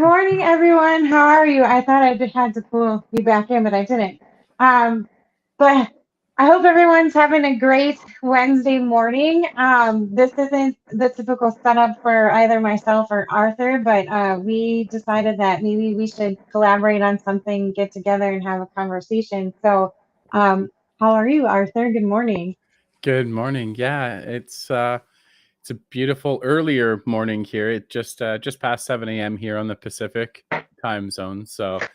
morning, everyone. How are you? I thought I had to pull you back in, but I didn't. Um, but I hope everyone's having a great Wednesday morning. This isn't the typical setup for either myself or Arthur, but we decided that maybe we should collaborate on something, get together, and have a conversation. So, how are you, Arthur? Good morning. Good morning. Yeah, it's a beautiful earlier morning here. It just past 7 a.m. here on the Pacific time zone. So a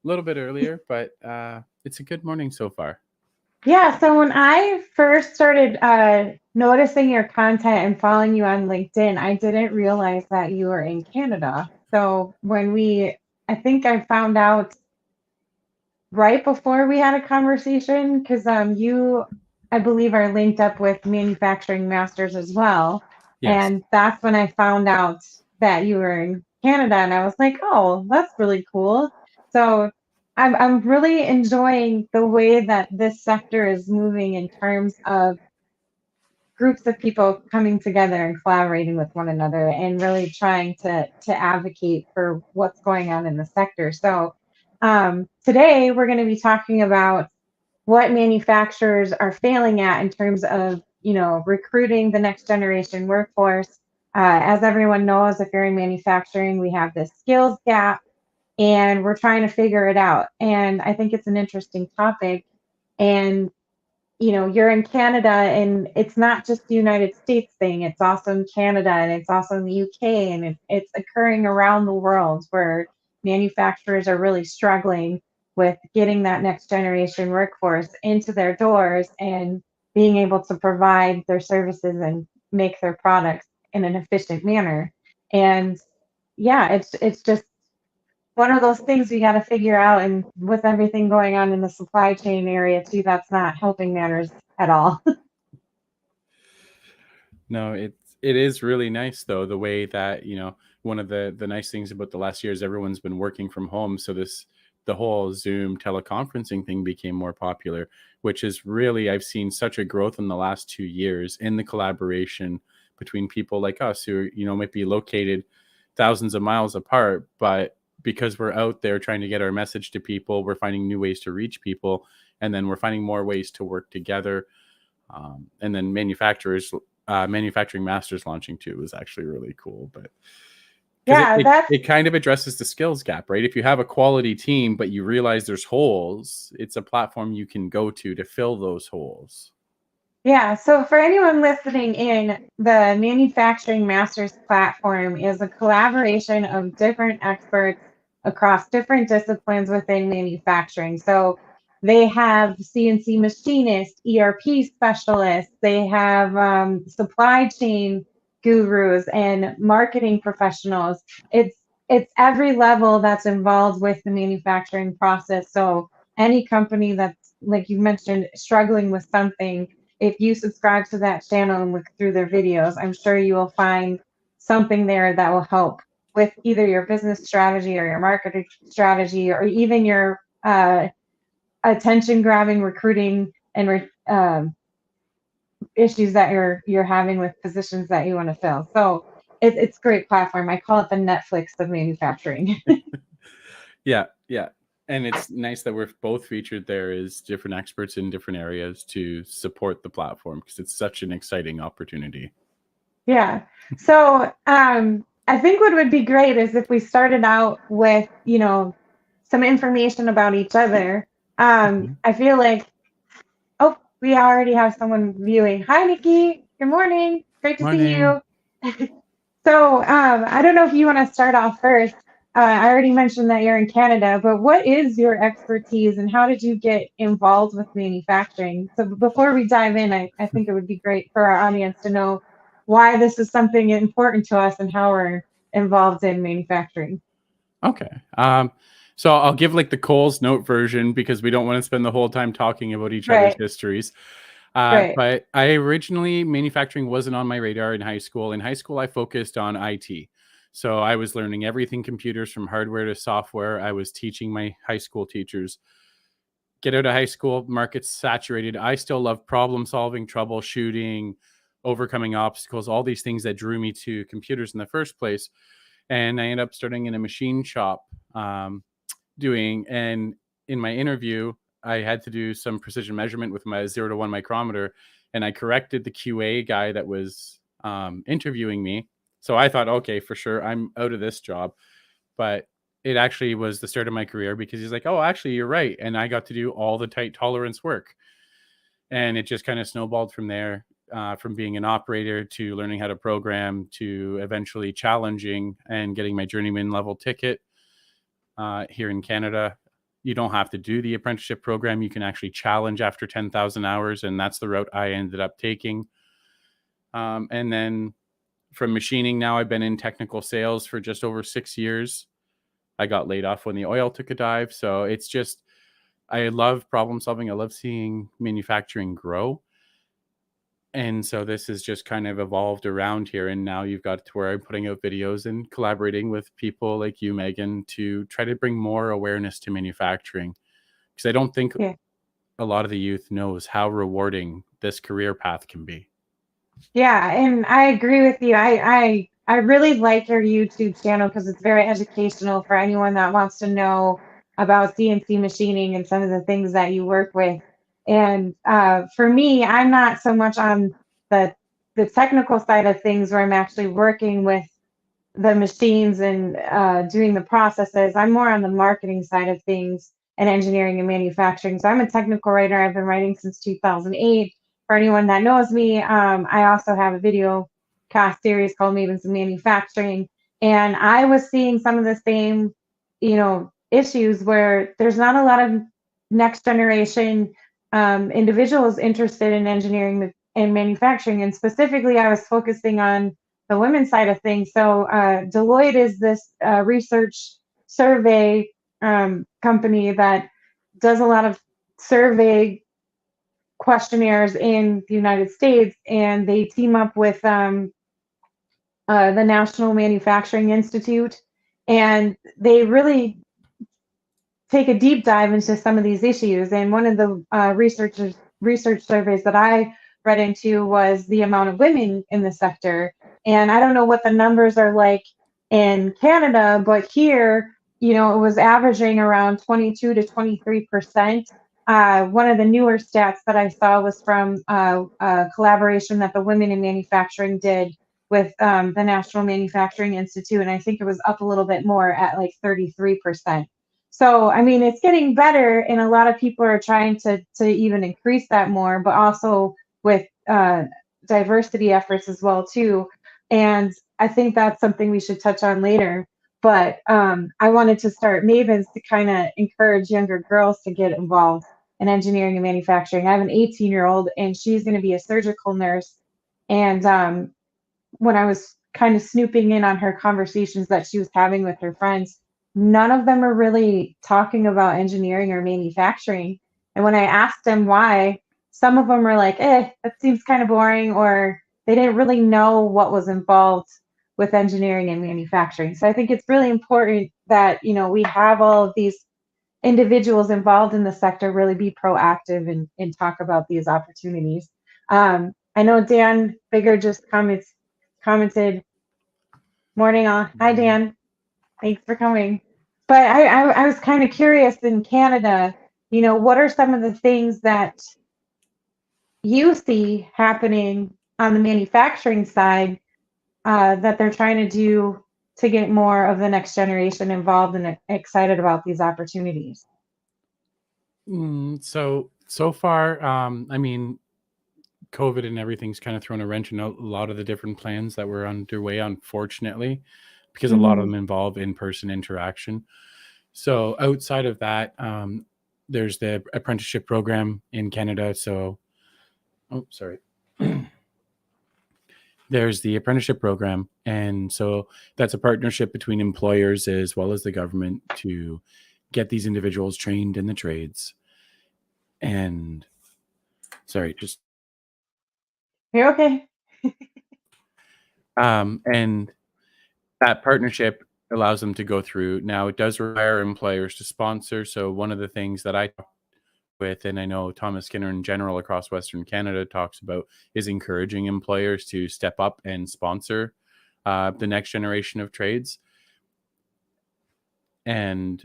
little bit earlier, but it's a good morning so far. Yeah, so when I first started noticing your content and following you on LinkedIn, I didn't realize that you were in Canada. So I think I found out right before we had a conversation because I believe, are linked up with Manufacturing Masters as well. Yes. And that's when I found out that you were in Canada, and I was like, oh, that's really cool. So I'm really enjoying the way that this sector is moving in terms of groups of people coming together and collaborating with one another and really trying to advocate for what's going on in the sector. So today we're going to be talking about what manufacturers are failing at in terms of recruiting the next generation workforce. As everyone knows, if you're in manufacturing, we have this skills gap, and we're trying to figure it out. And I think it's an interesting topic. And you're in Canada, and it's not just the United States thing, it's also in Canada, and it's also in the UK, and it's occurring around the world where manufacturers are really struggling with getting that next generation workforce into their doors and being able to provide their services and make their products in an efficient manner. And yeah, it's just one of those things we got to figure out. And with everything going on in the supply chain area too, that's not helping matters at all. No, it is really nice though, the way that, one of the nice things about the last year is everyone's been working from home. So the whole Zoom teleconferencing thing became more popular, which is really, I've seen such a growth in the last 2 years in the collaboration between people like us who, might be located thousands of miles apart, but because we're out there trying to get our message to people, we're finding new ways to reach people, and then we're finding more ways to work together. And then manufacturing masters launching too was actually really cool, but because Yeah, that's it kind of addresses the skills gap, right? If you have a quality team but you realize there's holes, it's a platform you can go to fill those holes. Yeah, so for anyone listening in, the Manufacturing Masters platform is a collaboration of different experts across different disciplines within manufacturing. So they have CNC machinists, ERP specialists, they have supply chain gurus and marketing professionals. It's every level that's involved with the manufacturing process. So any company that's, like you mentioned, struggling with something, if you subscribe to that channel and look through their videos, I'm sure you will find something there that will help with either your business strategy or your marketing strategy, or even your attention grabbing recruiting and issues that you're having with positions that you want to fill. So it's a great platform. I call it the Netflix of manufacturing. Yeah, and it's nice that we're both featured there as different experts in different areas to support the platform, because it's such an exciting opportunity. Yeah. So I think what would be great is if we started out with, some information about each other. Mhm. I feel like, oh, we already have someone viewing. Hi, Nikki. Good morning. Great to see Morning. you. So I don't know if you want to start off first. I already mentioned that you're in Canada, but what is your expertise and how did you get involved with manufacturing? So before we dive in, I think it would be great for our audience to know why this is something important to us and how we're involved in manufacturing. Okay. So I'll give like the Coles Note version because we don't want to spend the whole time talking about each other's Right, histories. right. But manufacturing wasn't on my radar in high school. In high school, I focused on IT. So I was learning everything computers, from hardware to software. I was teaching my high school teachers. Get out of high school, market's saturated. I still love problem solving, troubleshooting, overcoming obstacles, all these things that drew me to computers in the first place. and I ended up starting in a machine shop, and in my interview, I had to do some precision measurement with my 0 to 1 micrometer, and I corrected the QA guy that was interviewing me. So I thought, okay, for sure, I'm out of this job. But it actually was the start of my career, because he's like, oh, actually, you're right. And I got to do all the tight tolerance work. And it just kind of snowballed from there, from being an operator to learning how to program to eventually challenging and getting my journeyman level ticket here in Canada. You don't have to do the apprenticeship program. You can actually challenge after 10,000 hours. And that's the route I ended up taking. And then from machining, now I've been in technical sales for just over 6 years. I got laid off when the oil took a dive. So it's just, I love problem solving. I love seeing manufacturing grow. And so this has just kind of evolved around here. And now you've got to where I'm putting out videos and collaborating with people like you, Megan, to try to bring more awareness to manufacturing. Because I don't think Yeah. a lot of the youth knows how rewarding this career path can be. Yeah, and I agree with you. I really like your YouTube channel because it's very educational for anyone that wants to know about CNC machining and some of the things that you work with. And for me, I'm not so much on the technical side of things where I'm actually working with the machines and doing the processes. I'm more on the marketing side of things and engineering and manufacturing. So I'm a technical writer. I've been writing since 2008. For anyone that knows me, I also have a video cast series called Mavens of Manufacturing. And I was seeing some of the same, issues where there's not a lot of next generation individuals interested in engineering and manufacturing. And specifically, I was focusing on the women's side of things. So Deloitte is this research survey company that does a lot of survey questionnaires in the United States, and they team up with the National Manufacturing Institute, and they really take a deep dive into some of these issues. And one of the research surveys that I read into was the amount of women in the sector. And I don't know what the numbers are like in Canada, but here, it was averaging around 22 to 23%. One of the newer stats that I saw was from a collaboration that the Women in Manufacturing did with the National Manufacturing Institute, and I think it was up a little bit more at like 33%. So, I mean, it's getting better, and a lot of people are trying to even increase that more, but also with diversity efforts as well too. And I think that's something we should touch on later. But I wanted to start Mavens to kind of encourage younger girls to get involved in engineering and manufacturing. I have an 18-year-old, and she's going to be a surgical nurse. And when I was kind of snooping in on her conversations that she was having with her friends, none of them are really talking about engineering or manufacturing. And when I asked them why, some of them were like, that seems kind of boring, or they didn't really know what was involved with engineering and manufacturing. So I think it's really important that, we have all of these individuals involved in the sector really be proactive and talk about these opportunities. I know Dan Bigger just commented, morning all. Hi, Dan. Thanks for coming. But I was kind of curious in Canada, what are some of the things that you see happening on the manufacturing side that they're trying to do to get more of the next generation involved and excited about these opportunities? So far, I mean, COVID and everything's kind of thrown a wrench in a lot of the different plans that were underway, unfortunately, because a lot of Mm-hmm. them involve in-person interaction. So outside of that, there's the apprenticeship program in Canada. So, oh, sorry. There's the apprenticeship program. And so that's a partnership between employers as well as the government to get these individuals trained in the trades. And sorry, just You're okay. and that partnership allows them to go through. Now, it does require employers to sponsor. So one of the things that I talk with, and I know Thomas Skinner in general across Western Canada talks about, is encouraging employers to step up and sponsor the next generation of trades. and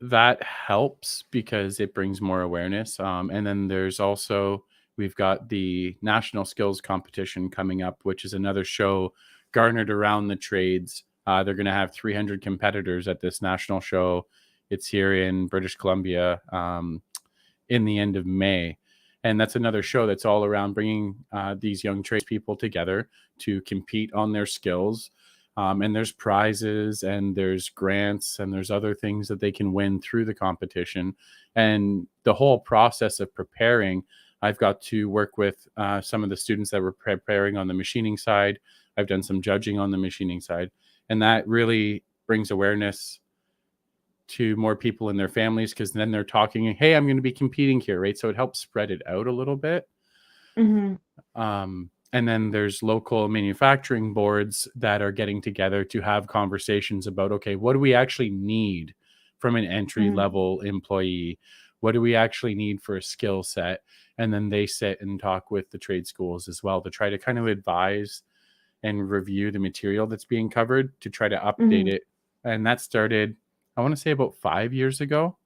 that helps because it brings more awareness. And then there's also, we've got the national skills competition coming up, which is another show garnered around the trades. They're going to have 300 competitors at this national show. It's here in British Columbia in the end of May. And that's another show that's all around bringing these young tradespeople together to compete on their skills. And there's prizes and there's grants and there's other things that they can win through the competition. And the whole process of preparing, I've got to work with some of the students that were preparing on the machining side. I've done some judging on the machining side. And that really brings awareness to more people and their families, because then they're talking, hey, I'm going to be competing here, right? So it helps spread it out a little bit. Mm-hmm. And then there's local manufacturing boards that are getting together to have conversations about, okay, what do we actually need from an entry level employee? What do we actually need for a skill set? And then they sit and talk with the trade schools as well to try to kind of advise and review the material that's being covered to try to update it. And that started, I want to say, about 5 years ago.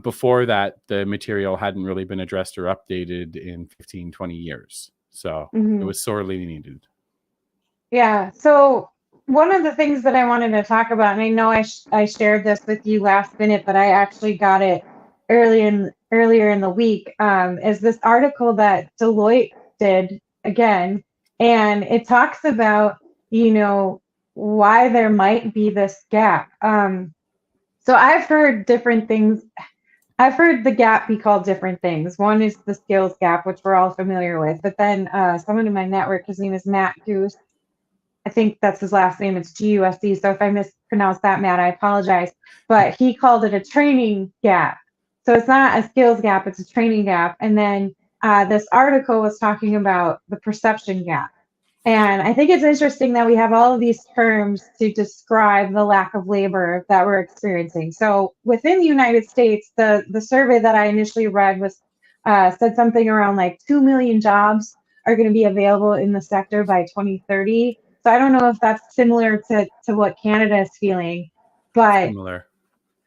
Before that, the material hadn't really been addressed or updated in 15, 20 years. So it was sorely needed. Yeah. So one of the things that I wanted to talk about, and I know I shared this with you last minute, but I actually got it earlier in the week, is this article that Deloitte did again, and it talks about, why there might be this gap. So I've heard different things. I've heard the gap be called different things. One is the skills gap, which we're all familiar with. But then someone in my network, his name is Matt Goose. I think that's his last name. It's GUSD. So if I mispronounced that, Matt, I apologize. But he called it a training gap. So it's not a skills gap, it's a training gap. And then this article was talking about the perception gap. And I think it's interesting that we have all of these terms to describe the lack of labor that we're experiencing. So within the United States, the survey that I initially read was said something around like 2 million jobs are going to be available in the sector by 2030. So I don't know if that's similar to what Canada is feeling, but Similar.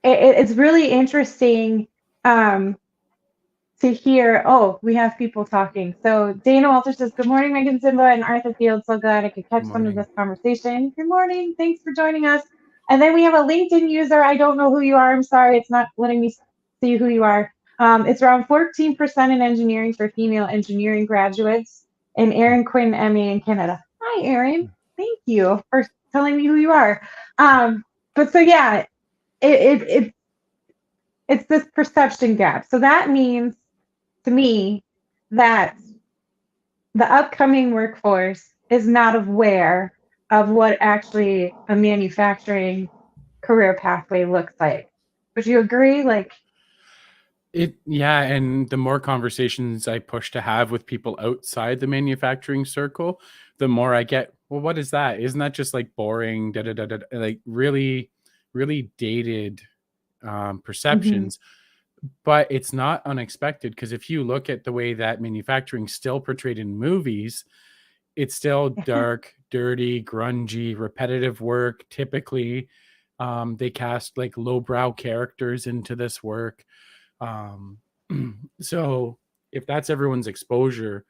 it's really interesting to hear. Oh, we have people talking. So Dana Walter says, "Good morning, Meaghan Ziemba and Arthur Field. So glad I could catch some of this conversation. Good morning. Thanks for joining us." And then we have a LinkedIn user. I don't know who you are. I'm sorry. It's not letting me see who you are. It's around 14% in engineering for female engineering graduates. And Erin Quinn, MA in Canada. Hi, Erin. Thank you for telling me who you are. But so, yeah, it's this perception gap. So that means to me that the upcoming workforce is not aware of what actually a manufacturing career pathway looks like. Would you agree? Yeah, and the more conversations I push to have with people outside the manufacturing circle, the more I get, well, what is that? Isn't that just like boring, like really, really dated perceptions? But it's not unexpected, because if you look at the way that manufacturing still portrayed in movies, it's still dark, dirty, grungy, repetitive work. Typically, they cast like lowbrow characters into this work. So if that's everyone's exposure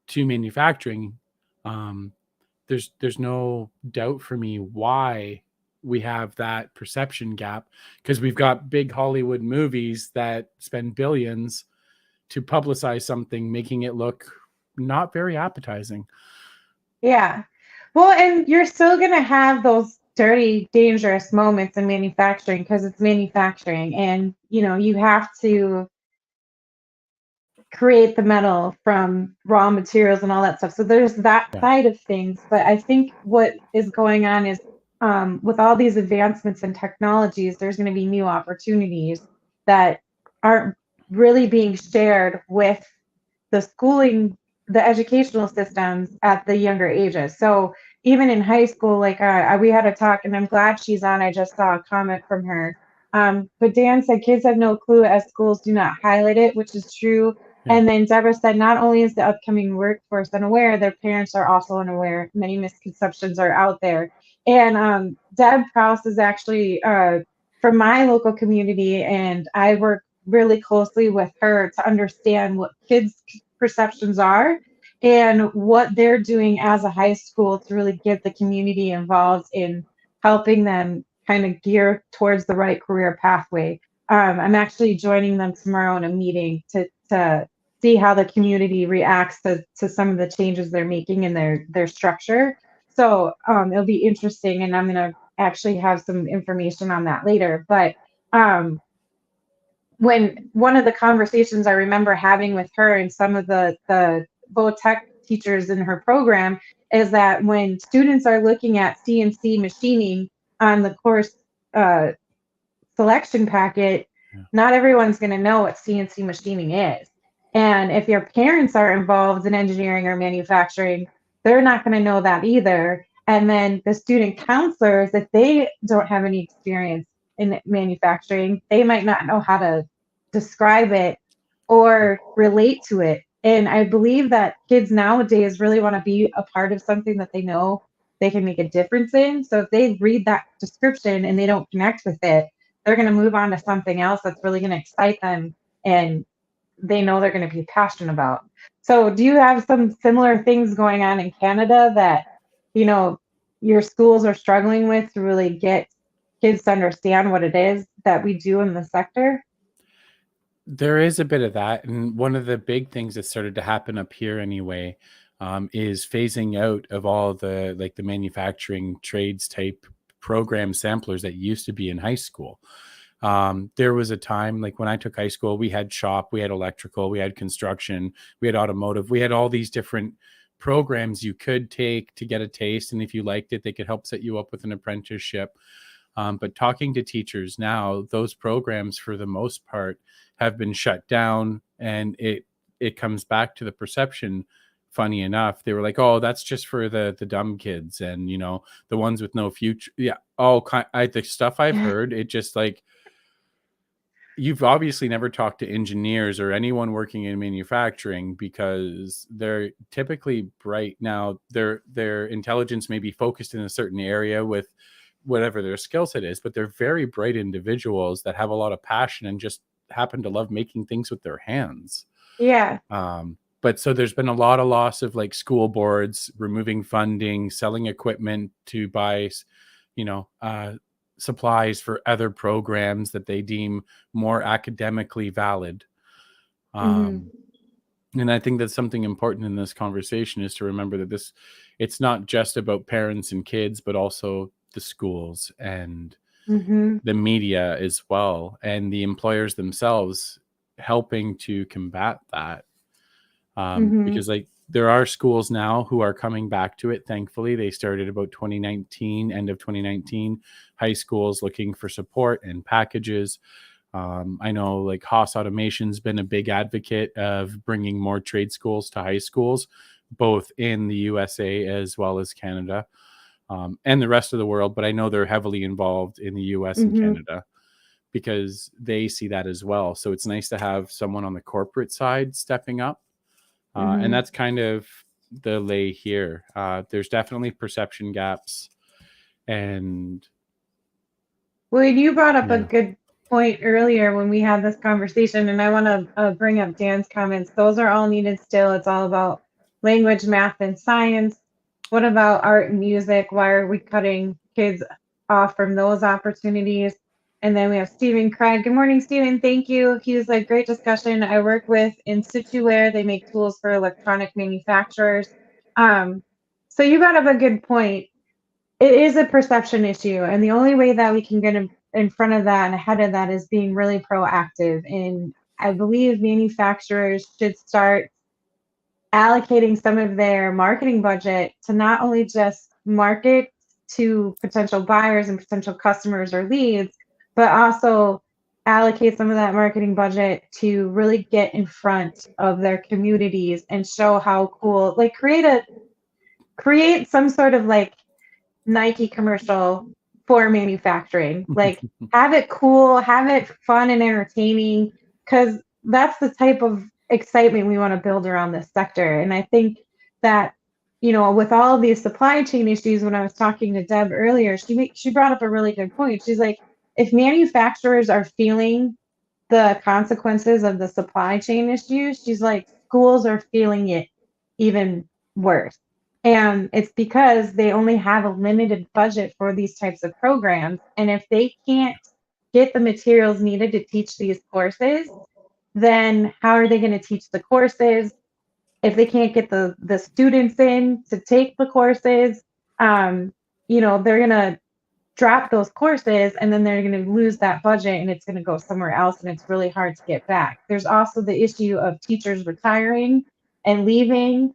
to manufacturing, there's no doubt for me why we have that perception gap, because we've got big Hollywood movies that spend billions to publicize something, making it look not very appetizing. Yeah. Well, and you're still going to have those dirty, dangerous moments in manufacturing because it's manufacturing. And, you have to create the metal from raw materials and all that stuff. So there's that side of things. But I think what is going on is with all these advancements in technologies, there's going to be new opportunities that aren't really being shared with the schooling, the educational systems at the younger ages. So even in high school, like we had a talk, and I'm glad she's on. I just saw a comment from her. But Dan said kids have no clue as schools do not highlight it, which is true. And then Deborah said, not only is the upcoming workforce unaware, their parents are also unaware. Many misconceptions are out there. And Deb Prouse is actually from my local community, and I work really closely with her to understand what kids' perceptions are and what they're doing as a high school to really get the community involved in helping them kind of gear towards the right career pathway. I'm actually joining them tomorrow in a meeting to see how the community reacts to some of the changes they're making in their structure. So it'll be interesting, and I'm going to actually have some information on that later. But when one of the conversations I remember having with her and some of the vo-tech teachers in her program is that when students are looking at CNC machining on the course uh, selection packet, Yeah. not everyone's going to know what CNC machining is. And if your parents are involved in engineering or manufacturing, they're not going to know that either. And then the student counselors, if they don't have any experience in manufacturing, they might not know how to describe it or relate to it. And I believe that kids nowadays really want to be a part of something that they know they can make a difference in. So if they read that description and they don't connect with it, they're going to move on to something else that's really going to excite them and they know they're going to be passionate about. So, do you have some similar things going on in Canada that, you know, your schools are struggling with to really get kids to understand what it is that we do in the sector? There is a bit of that, and one of the big things that started to happen up here anyway, is phasing out of all the like the manufacturing trades type program samplers that used to be in high school. There was a time like when I took high school, we had shop, we had electrical, we had construction, we had automotive, we had all these different programs you could take to get a taste, and if you liked it, they could help set you up with an apprenticeship. But talking to teachers now, those programs for the most part have been shut down, and it comes back to the perception. Funny enough, they were like, "Oh, that's just for the dumb kids, and the ones with no future." Yeah, the stuff I've heard, it just like you've obviously never talked to engineers or anyone working in manufacturing because they're typically bright. Now their intelligence may be focused in a certain area with whatever their skill set is, but they're very bright individuals that have a lot of passion and just happen to love making things with their hands. Yeah. But so there's been a lot of loss of like school boards removing funding, selling equipment to buy, you know, supplies for other programs that they deem more academically valid. Hmm. And I think that's something important in this conversation is to remember that it's not just about parents and kids, but also the schools and Hmm. the media as well, and the employers themselves helping to combat that. Hmm. Because like there are schools now who are coming back to it. Thankfully, they started about 2019, end of 2019, high schools looking for support and packages. I know like Haas Automation's been a big advocate of bringing more trade schools to high schools, both in the USA as well as Canada, and the rest of the world. But I know they're heavily involved in the US and Hmm. Canada because they see that as well. So it's nice to have someone on the corporate side stepping up. And Hmm. that's kind of the lay here. There's definitely perception gaps. And Well, you brought up a yeah, good point earlier when we had this conversation, and I want to bring up Dan's comments. Those are all needed still. It's all about language, math, and science. What about art and music? Why are we cutting kids off from those opportunities? And then we have Stephen Craig. Good morning, Stephen. Thank you. He's a great discussion. I work with Instituware. They make tools for electronic manufacturers. Um, so you brought up a good point. It is a perception issue, and the only way that we can get in front of that and ahead of that is being really proactive. And I believe manufacturers should start allocating some of their marketing budget to not only just market to potential buyers and potential customers or leads, but also allocate some of that marketing budget to really get in front of their communities and show how cool, like create some sort of like Nike commercial for manufacturing. Like, have it cool, have it fun and entertaining, because that's the type of excitement we want to build around this sector. And I think that with all these supply chain issues, when I was talking to Deb earlier, she brought up a really good point. She's like, if manufacturers are feeling the consequences of the supply chain issues, she's like, schools are feeling it even worse. And it's because they only have a limited budget for these types of programs. And if they can't get the materials needed to teach these courses, then how are they going to teach the courses? If they can't get the students in to take the courses, um, they're going to drop those courses and then they're going to lose that budget and it's going to go somewhere else and it's really hard to get back. There's also the issue of teachers retiring and leaving.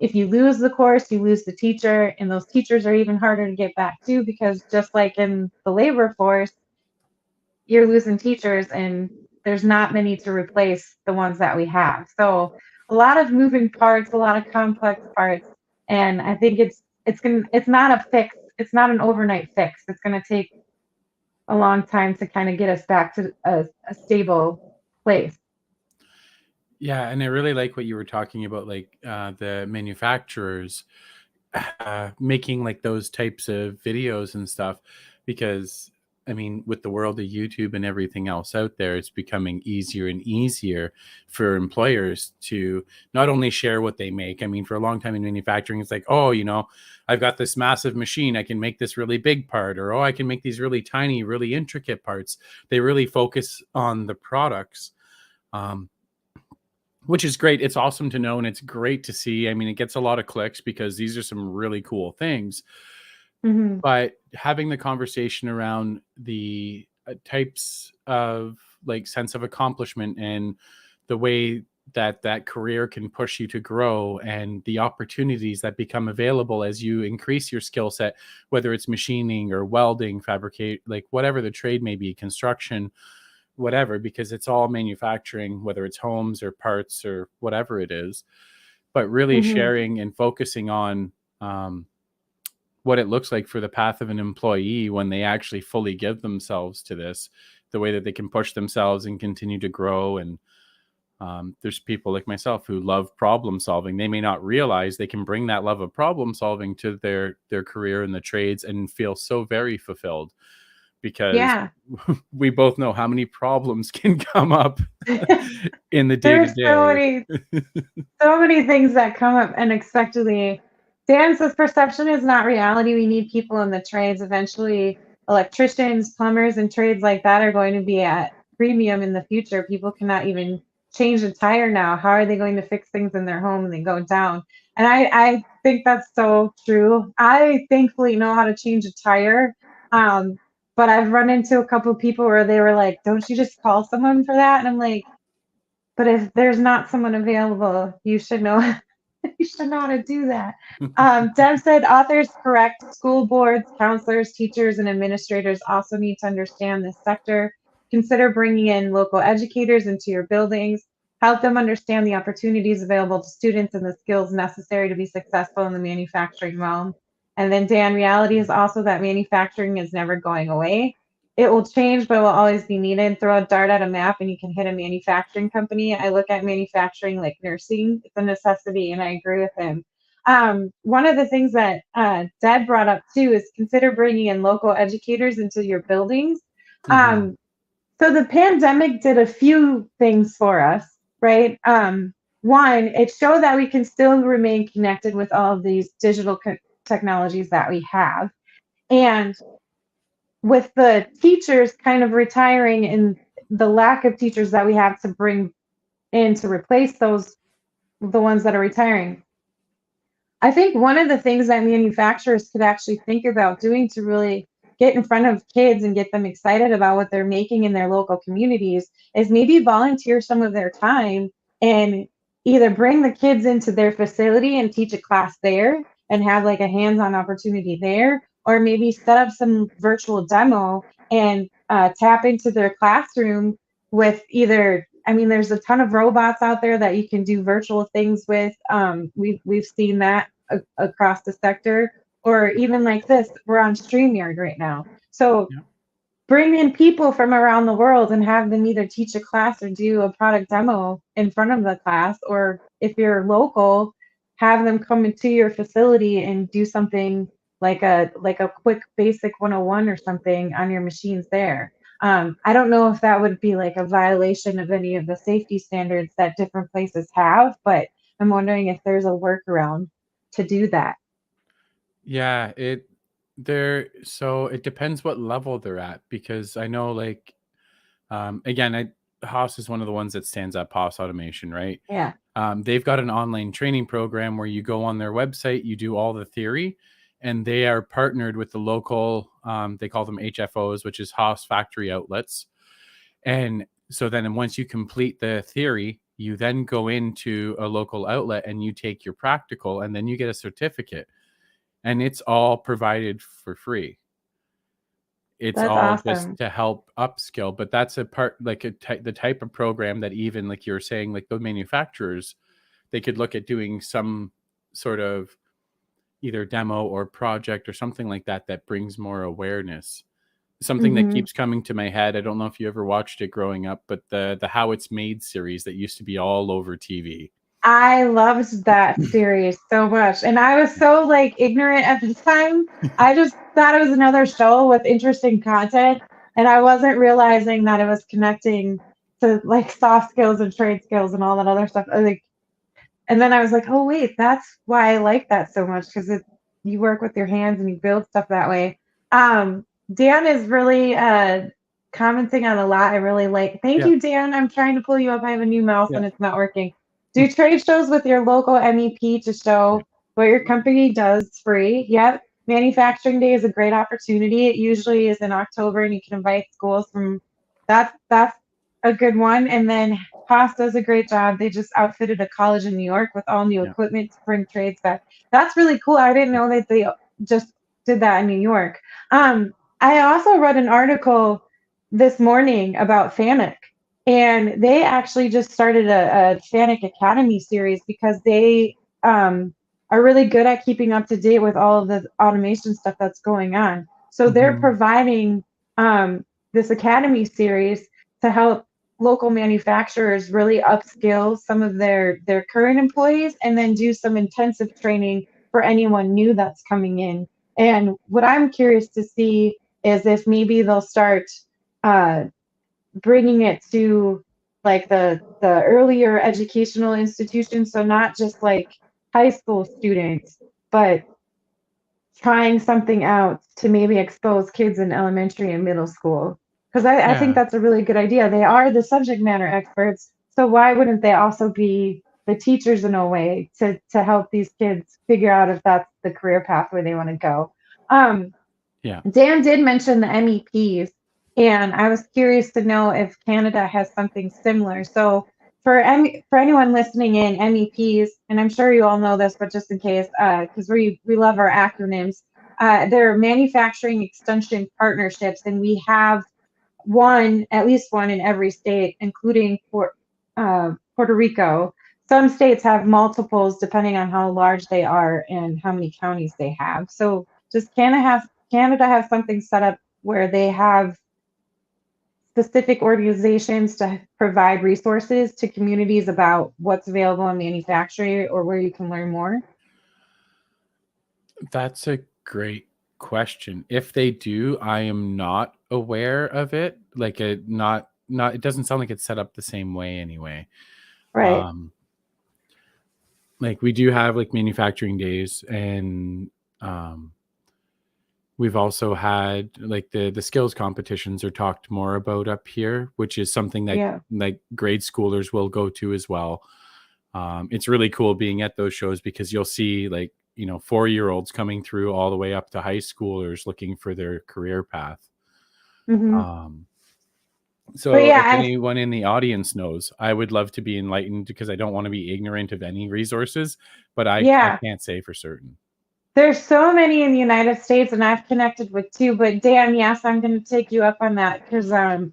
If you lose the course, you lose the teacher, and those teachers are even harder to get back to because just like in the labor force, you're losing teachers and there's not many to replace the ones that we have. So a lot of moving parts, a lot of complex parts, and I think it's not a fix. It's not an overnight fix. It's going to take a long time to kind of get us back to a stable place. Yeah, and I really like what you were talking about, like the manufacturers making like those types of videos and stuff, because I mean, with the world of YouTube and everything else out there, it's becoming easier and easier for employers to not only share what they make. I mean, for a long time in manufacturing, it's like, oh, I've got this massive machine, I can make this really big part, or oh, I can make these really tiny, really intricate parts. They really focus on the products. Um, which is great. It's awesome to know, and it's great to see. I mean, it gets a lot of clicks because these are some really cool things. Mm-hmm. But having the conversation around the types of like sense of accomplishment and the way that that career can push you to grow and the opportunities that become available as you increase your skill set, whether it's machining or welding, fabricate, like whatever the trade may be, construction, whatever, because it's all manufacturing, whether it's homes or parts or whatever it is, but really Mm-hmm. sharing and focusing on what it looks like for the path of an employee when they actually fully give themselves to this, the way that they can push themselves and continue to grow. And there's people like myself who love problem solving. They may not realize they can bring that love of problem solving to their career in the trades and feel so very fulfilled, because Yeah. we both know how many problems can come up in the day to There's day. so many things that come up unexpectedly. Dan says perception is not reality. We need people in the trades. Eventually, electricians, plumbers, and trades like that are going to be at premium in the future. People cannot even change a tire now. How are they going to fix things in their home and they go down? And I think that's so true. I thankfully know how to change a tire. Um, but I've run into a couple of people where they were like, don't you just call someone for that? And I'm like, but if there's not someone available, you should know you should know how to do that. Deb said authors correct. School boards, counselors, teachers, and administrators also need to understand this sector. Consider bringing in local educators into your buildings. Help them understand the opportunities available to students and the skills necessary to be successful in the manufacturing realm. And then, Dan, reality is also that manufacturing is never going away. It will change, but it will always be needed. Throw a dart at a map and you can hit a manufacturing company. I look at manufacturing like nursing. It's a necessity, and I agree with him. One of the things that Deb brought up too is consider bringing in local educators into your buildings. Mhm. So the pandemic did a few things for us, right? One, it showed that we can still remain connected with all of these digital technologies that we have. And with the teachers kind of retiring and the lack of teachers that we have to bring in to replace the ones that are retiring, I think one of the things that manufacturers could actually think about doing to really get in front of kids and get them excited about what they're making in their local communities is maybe volunteer some of their time and either bring the kids into their facility and teach a class there and have like a hands-on opportunity there, or maybe set up some virtual demo and tap into their classroom with either, I mean, there's a ton of robots out there that you can do virtual things with. We've seen that across the sector, or even like this, we're on StreamYard right now. So Yep. bring in people from around the world and have them either teach a class or do a product demo in front of the class, or if you're local, have them come into your facility and do something like a quick basic 101 or something on your machines there. I don't know if that would be like a violation of any of the safety standards that different places have, but I'm wondering if there's a workaround to do that. Yeah, so it depends what level they're at, because I know, like, again, Haas is one of the ones that stands up, Haas Automation, right? Yeah. They've got an online training program where you go on their website, you do all the theory, and they are partnered with the local, they call them HFOs, which is Haas factory outlets. And so then once you complete the theory, you then go into a local outlet and you take your practical, and then you get a certificate, and it's all provided for free. It's That's all just awesome. to help upskill, but that's a part, like the type of program that, even like you were saying, like the manufacturers, they could look at doing some sort of either demo or project or something like that that brings more awareness. Something that Hmm. keeps coming to my head, I don't know if you ever watched it growing up, but the How It's Made series that used to be all over TV. I loved that series so much. And I was so like ignorant at the time. I just thought it was another show with interesting content. And I wasn't realizing that it was connecting to like soft skills and trade skills and all that other stuff. Like, and then I was like, oh wait, that's why I like that so much, because it you work with your hands and you build stuff that way. Dan is really commenting on a lot. I really like. Thank Yeah, you, Dan. I'm trying to pull you up. I have a new mouse yeah, and it's not working. Do trade shows with your local MEP to show yeah, what your company does free. Yep. Manufacturing Day is a great opportunity. It usually is in October, and you can invite schools from that's a good one. And then Haas does a great job. They just outfitted a college in New York with all new yeah, equipment to bring trades back. That's really cool. I didn't know that they just did that in New York. I also read an article this morning about FANUC, and they actually just started a FANUC Academy series because they are really good at keeping up to date with all of the automation stuff that's going on. So they're hmm, providing this Academy series to help local manufacturers really upskill some of their current employees, and then do some intensive training for anyone new that's coming in. And what I'm curious to see is if maybe they'll start uh, bringing it to like the earlier educational institutions, so not just like high school students, but trying something out to maybe expose kids in elementary and middle school. Because I think yeah, that's a really good idea. They are the subject matter experts, so why wouldn't they also be the teachers in a way to help these kids figure out if that's the career pathway they want to go? Um, yeah. Dan did mention the MEPs, and I was curious to know if Canada has something similar. So for anyone listening in, MEPs, and I'm sure you all know this, but just in case, because we love our acronyms, they're manufacturing extension partnerships, and we have one, at least one in every state, including Puerto Rico. Some states have multiples depending on how large they are and how many counties they have. So does Canada have something set up where they have specific organizations to provide resources to communities about what's available in manufacturing or where you can learn more? That's a great question. If they do, I am not aware of it. Like, not it doesn't sound like it's set up the same way anyway. Right. Um, like, we do have like manufacturing days, and um, we've also had like the skills competitions are talked more about up here, which is something that Yeah. like grade schoolers will go to as well. It's really cool being at those shows, because you'll see, like, 4-year-olds coming through all the way up to high schoolers looking for their career path. Hmm. Um, But so yeah, if anyone in the audience knows, I would love to be enlightened, because I don't want to be ignorant of any resources, but I yeah, can't say for certain. there's so many in the United States, and I've connected with two. But Dan, yes, I'm going to take you up on that because I'm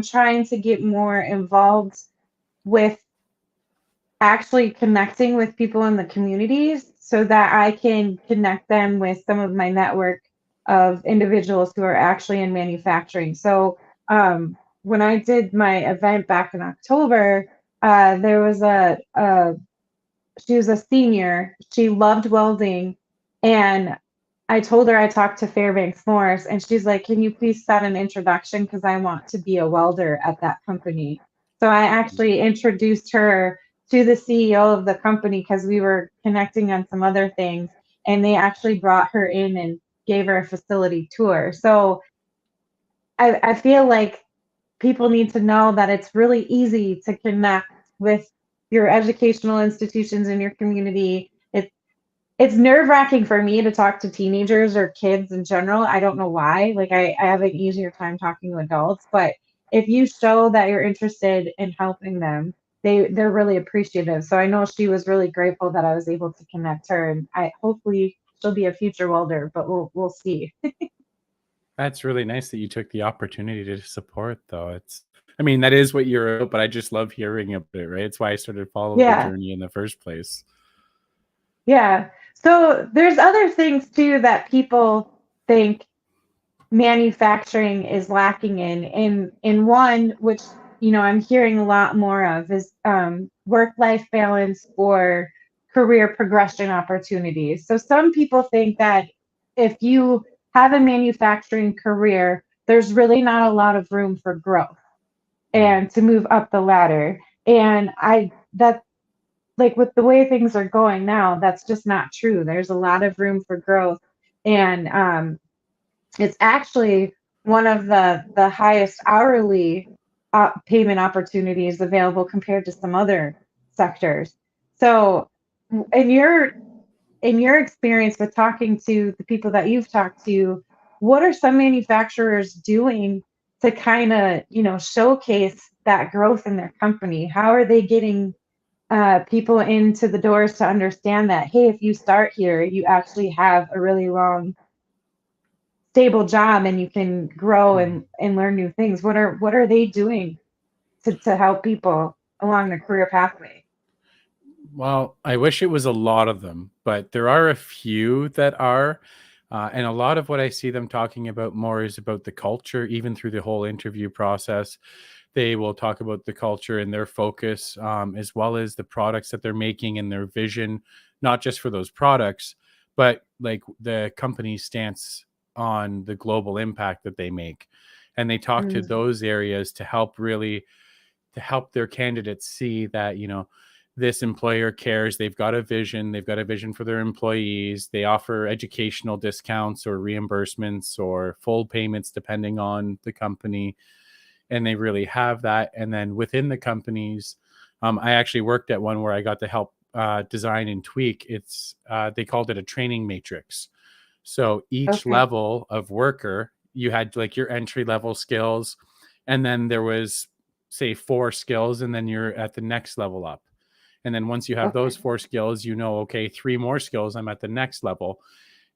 trying to get more involved with actually connecting with people in the communities so that I can connect them with some of my network of individuals who are actually in manufacturing. So when I did my event back in October, there was a she was a senior. She loved welding, and I told her I talked to Fairbanks Morse, and she's like, "Can you please set an introduction because I want to be a welder at that company." So I actually introduced her to the CEO of the company because we were connecting on some other things, and they actually brought her in and gave her a facility tour. So I feel like people need to know that it's really easy to connect with your educational institutions in your community. It's nerve-wracking for me to talk to teenagers or kids in general. I don't know why. Like I have an easier time talking to adults, but if you show that you're interested in helping them, they're really appreciative. So I know she was really grateful that I was able to connect her, and I hopefully she'll be a future welder, but we'll see. That's really nice that you took the opportunity to support, though. I mean, that is what you're about, but I just love hearing about it, right? It's why I started following the Yeah. journey in the first place. Yeah. So there's other things too that people think manufacturing is lacking in. In one, which I'm hearing a lot more of, is work-life balance or career progression opportunities. So some people think that if you have a manufacturing career, there's really not a lot of room for growth Mm. and to move up the ladder. And I that like with the way things are going now, that's just not true. There's a lot of room for growth, and it's actually one of the highest hourly payment opportunities available compared to some other sectors. So, in your experience with talking to the people that you've talked to, what are some manufacturers doing to kind of showcase that growth in their company? How are they getting people into the doors to understand that, hey, if you start here, you actually have a really long, stable job and you can grow Mm. and learn new things? What are they doing to help people along the career pathway? Well, I wish it was a lot of them, but there are a few that are. And a lot of what I see them talking about more is about the culture, even through the whole interview process. They will talk about the culture and their focus, as well as the products that they're making and their vision, not just for those products, but like the company's stance on the global impact that they make. And they talk to Mm, those areas to help their candidates see that, this employer cares. They've got a vision. They've got a vision for their employees. They offer educational discounts or reimbursements or full payments depending on the company, and they really have that. And then within the companies, I actually worked at one where I got to help design and tweak. They called it a training matrix. So each okay. level of worker, you had like your entry level skills, and then there was, say, 4 skills, and then you're at the next level up. And then once you have Okay. those 4 skills, okay, 3 more skills, I'm at the next level.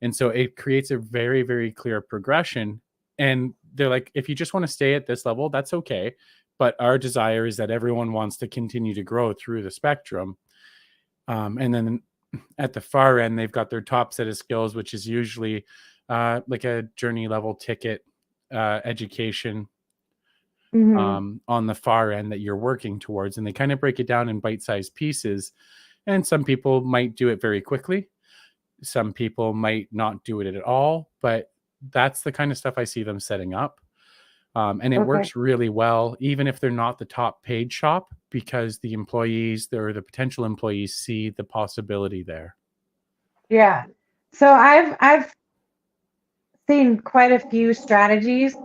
And so it creates a very, very clear progression. And they're like, if you just want to stay at this level, that's okay. But our desire is that everyone wants to continue to grow through the spectrum. And then at the far end, they've got their top set of skills, which is usually like a journey level ticket education Hmm. on the far end that you're working towards. And they kind of break it down in bite sized pieces. And some people might do it very quickly. Some people might not do it at all, but that's the kind of stuff I see them setting up. And it Okay. works really well, even if they're not the top paid shop, because the employees or the potential employees see the possibility there. Yeah. So I've seen quite a few strategies.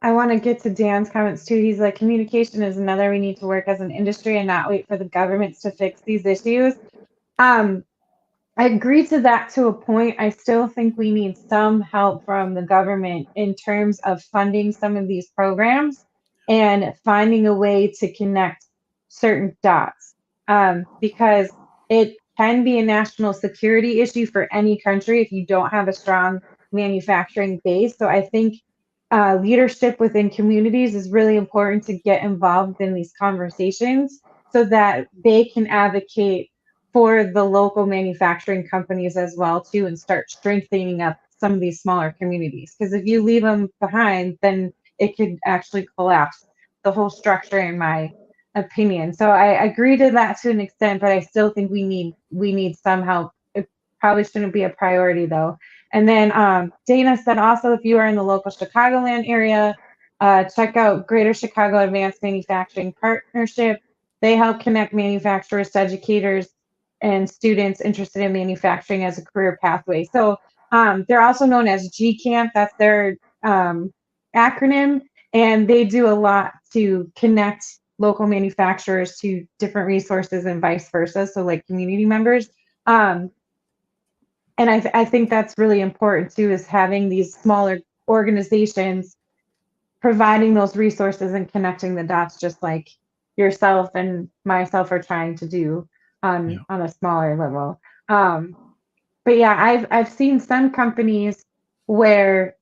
I want to get to Dan's comments too. He's like, communication is another, we need to work as an industry and not wait for the governments to fix these issues. Um, I agree to that to a point. I still think we need some help from the government in terms of funding some of these programs and finding a way to connect certain dots, because it can be a national security issue for any country if you don't have a strong manufacturing base. So I think leadership within communities is really important to get involved in these conversations so that they can advocate for the local manufacturing companies as well too, and start strengthening up some of these smaller communities, because if you leave them behind, then it could actually collapse the whole structure, in my opinion. So I agree to that to an extent, but I still think we need some help. It probably shouldn't be a priority though. And then Dana said also if you are in the local Chicagoland area, check out Greater Chicago Advanced Manufacturing Partnership. They help connect manufacturers to educators and students interested in manufacturing as a career pathway. So they're also known as GCAMP. That's their acronym, and they do a lot to connect local manufacturers to different resources and vice versa. So like community members. Um, and I think that's really important too, is having these smaller organizations providing those resources and connecting the dots, just like yourself and myself are trying to do Yeah. on a smaller level. Um, but yeah, I've seen some companies where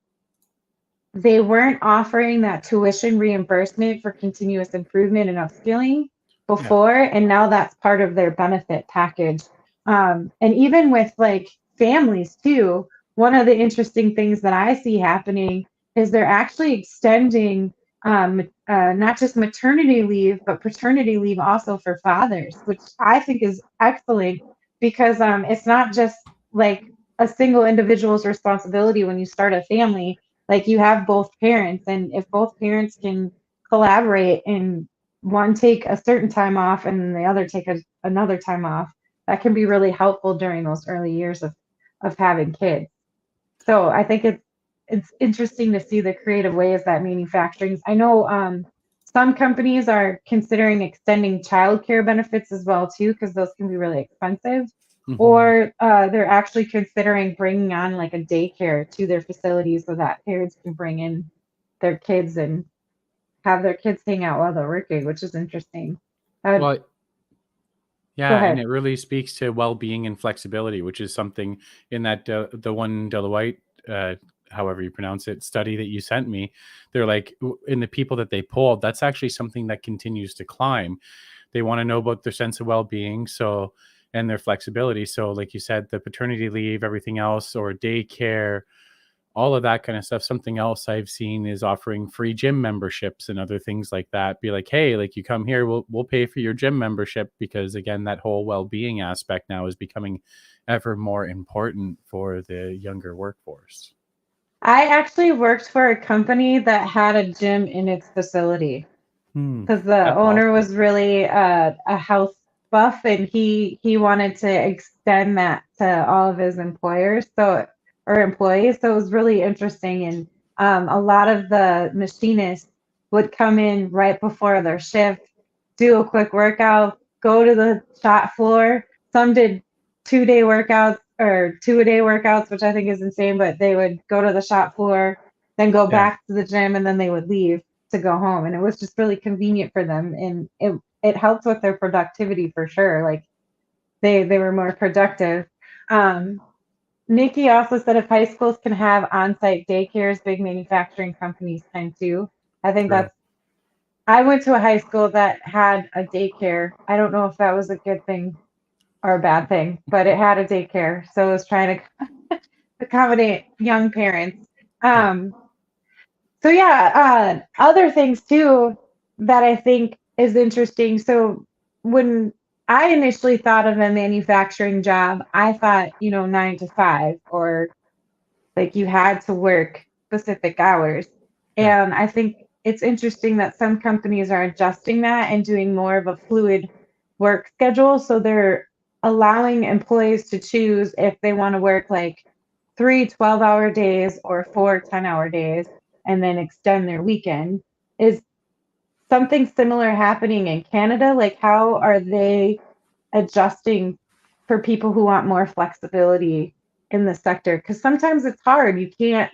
they weren't offering that tuition reimbursement for continuous improvement and upskilling Yeah. before, and now that's part of their benefit package. And even with like families too, one of the interesting things that I see happening is they're actually extending not just maternity leave, but paternity leave also for fathers, which I think is excellent because it's not just like a single individual's responsibility when you start a family. Like you have both parents, and if both parents can collaborate and one take a certain time off and the other take another time off, that can be really helpful during those early years of having kids. So I think it's interesting to see the creative ways that manufacturing. I know some companies are considering extending childcare benefits as well too, because those can be really expensive. Hmm. Or they're actually considering bringing on like a daycare to their facilities so that parents can bring in their kids and have their kids hang out while they're working, which is interesting. Go Well, yeah, and ahead. it really speaks to well-being and flexibility, which is something in that the one Deloitte, however you pronounce it, study that you sent me. They're like in the people that they polled, that's actually something that continues to climb. They want to know about their sense of well-being, so and their flexibility. So, like you said, the paternity leave, everything else, or daycare, all of that kind of stuff. Something else I've seen is offering free gym memberships and other things like that. Be like, hey, like you come here, we'll pay for your gym membership, because again, that whole well-being aspect now is becoming ever more important for the younger workforce. I actually worked for a company that had a gym in its facility, Hmm. because the That's owner awesome. was really a health buff, and he wanted to extend that to all of his employers, so or employees. So it was really interesting, and a lot of the machinists would come in right before their shift, do a quick workout, go to the shop floor. Some did 2 day workouts or 2 a day workouts, which I think is insane, but they would go to the shop floor, then go Yeah. back to the gym, and then they would leave to go home, and it was just really convenient for them, and it helped with their productivity for sure. Like they were more productive. um Nikki also said if high schools can have on-site daycares, big manufacturing companies can too. I think True. that's I went to a high school that had a daycare. I don't know if that was a good thing or a bad thing, but it had a daycare, so it was trying to accommodate young parents. Yeah. um So yeah, other things too that I think is interesting. So when I initially thought of a manufacturing job, I thought, 9 to 5, or like you had to work specific hours. Yeah. And I think it's interesting that some companies are adjusting that and doing more of a fluid work schedule. So they're allowing employees to choose if they want to work like 3 12-hour days or 4 10-hour days and then extend their weekend. Is something similar happening in Canada? Like, how are they adjusting for people who want more flexibility in the sector? Because sometimes it's hard. You can't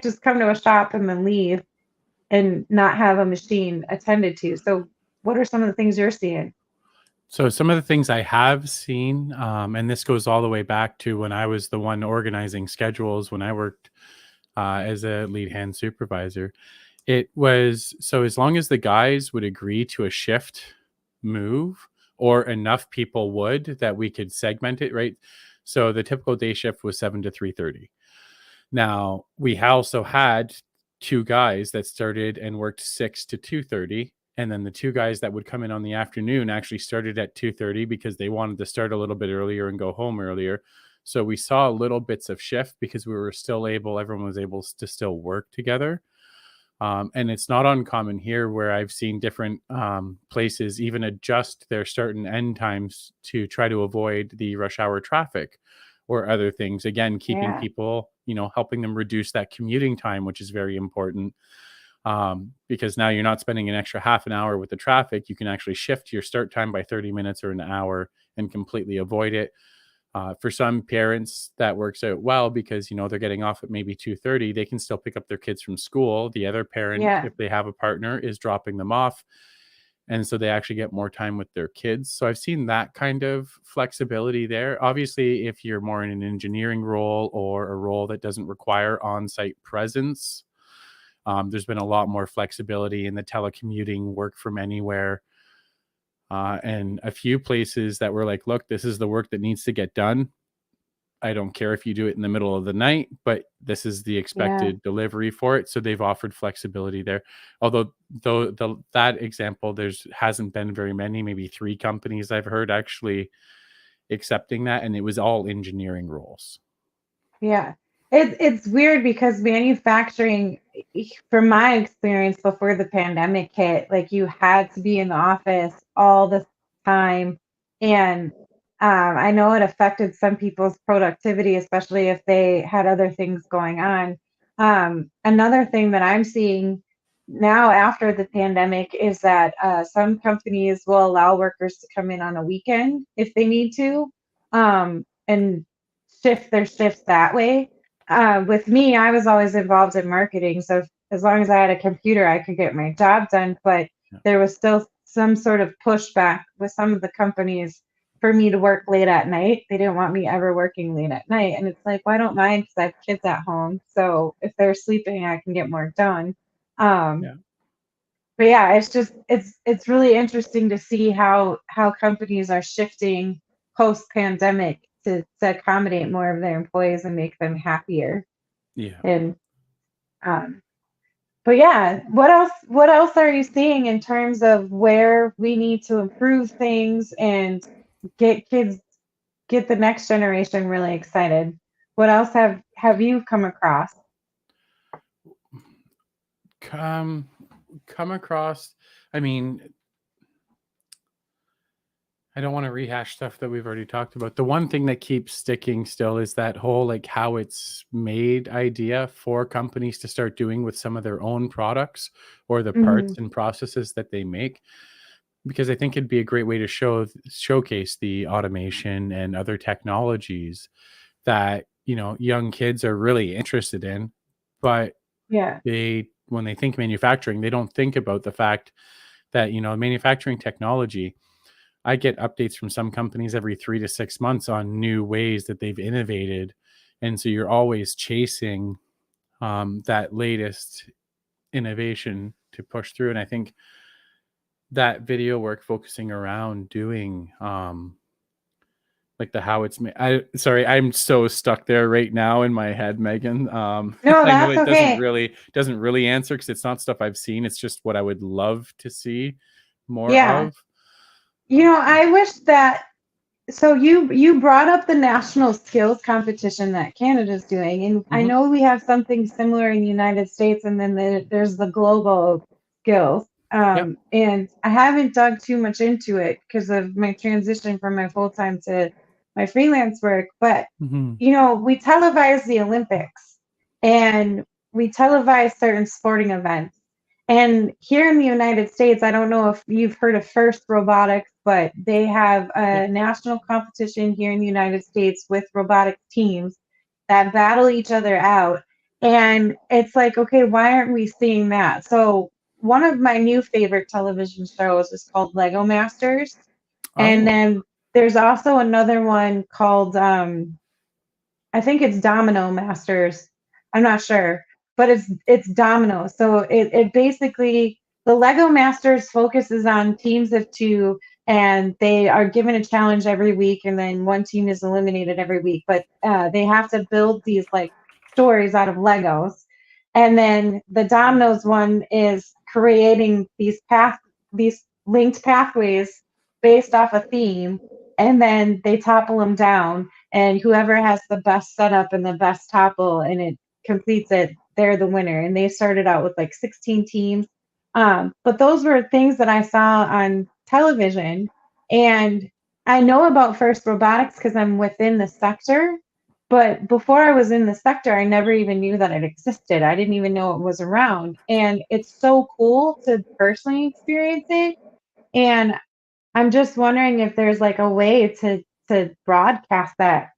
just come to a shop and then leave and not have a machine attended to. So what are some of the things you're seeing? So some of the things I have seen, and this goes all the way back to when I was the one organizing schedules when I worked as a lead hand supervisor. It was so as long as the guys would agree to a shift move, or enough people would that we could segment it, right? So the typical day shift was 7 to 3:30. Now, we also had two guys that started and worked 6 to 2:30, And then the two guys that would come in on the afternoon actually started at 2:30 because they wanted to start a little bit earlier and go home earlier. So we saw little bits of shift because we were still able, everyone was able to still work together. And it's not uncommon here where I've seen different places even adjust their start and end times to try to avoid the rush hour traffic or other things. Again, keeping Yeah. people, helping them reduce that commuting time, which is very important, because now you're not spending an extra half an hour with the traffic. You can actually shift your start time by 30 minutes or an hour and completely avoid it. For some parents, that works out well because they're getting off at maybe 2:30. They can still pick up their kids from school. The other parent, Yeah. if they have a partner, is dropping them off, and so they actually get more time with their kids. So I've seen that kind of flexibility there. Obviously, if you're more in an engineering role or a role that doesn't require on-site presence, there's been a lot more flexibility in the telecommuting, work from anywhere, and a few places that were like, look, this is the work that needs to get done. I don't care if you do it in the middle of the night, but this is the Yeah. expected delivery for it. So they've offered flexibility there. Although that example, there's hasn't been very many, maybe 3 companies I've heard actually accepting that, and it was all engineering roles. Yeah. It's weird because manufacturing, from my experience before the pandemic hit, like you had to be in the office all the time. And I know it affected some people's productivity, especially if they had other things going on. Another thing that I'm seeing now after the pandemic is that some companies will allow workers to come in on a weekend if they need to. And shift their shifts that way. With me, I was always involved in marketing, so as long as I had a computer, I could get my job done. But Yeah. there was still some sort of pushback with some of the companies for me to work late at night. They didn't want me ever working late at night, and it's like, well, I don't mind because I have kids at home. So if they're sleeping, I can get more done. Um, Yeah. but yeah, it's really interesting to see how companies are shifting post pandemic to accommodate more of their employees and make them happier. Yeah. And um, but yeah, what else are you seeing in terms of where we need to improve things and get kids get the next generation really excited? What else have you come across? Come come across, I mean, I don't want to rehash stuff that we've already talked about. The one thing that keeps sticking still is that whole like how it's made idea for companies to start doing with some of their own products or the parts Hmm. and processes that they make, because I think it'd be a great way to showcase the automation and other technologies that, young kids are really interested in, but Yeah, they when they think manufacturing, they don't think about the fact that, manufacturing technology, I get updates from some companies every 3 to 6 months on new ways that they've innovated. And so you're always chasing that latest innovation to push through. And I think that video work focusing around doing like the how it's made. Sorry, I'm so stuck there right now in my head, Megan. no, I know that's it doesn't okay. really answer because it's not stuff I've seen. It's just what I would love to see more Yeah, of. I wish that. So you brought up the national skills competition that Canada's doing, and I Mhm. know we have something similar in the United States, and then there's the global skills. Yep. And I haven't dug too much into it because of my transition from my full time to my freelance work. But Mhm. we televise the Olympics, and we televise certain sporting events. And here in the United States, I don't know if you've heard of First Robotics, but they have Yep. a national competition here in the United States with robotic teams that battle each other out. And it's like, okay, why aren't we seeing that? So, one of my new favorite television shows is called Lego Masters. And Oh. then there's also another one called I think it's Domino Masters. I'm not sure, but it's Domino. So it basically the Lego Masters focuses on teams of two, and they are given a challenge every week, and then one team is eliminated every week. But they have to build these like stories out of Legos, and then the Dominoes one is creating these these linked pathways based off a theme, and then they topple them down, and whoever has the best setup and the best topple and it completes it, they're the winner. And they started out with like 16 teams. But those were things that I saw on television, and I know about FIRST Robotics because I'm within the sector. But before I was in the sector, I never even knew that it existed. I didn't even know it was around. And it's so cool to personally experience it. And I'm just wondering if there's like a way to broadcast that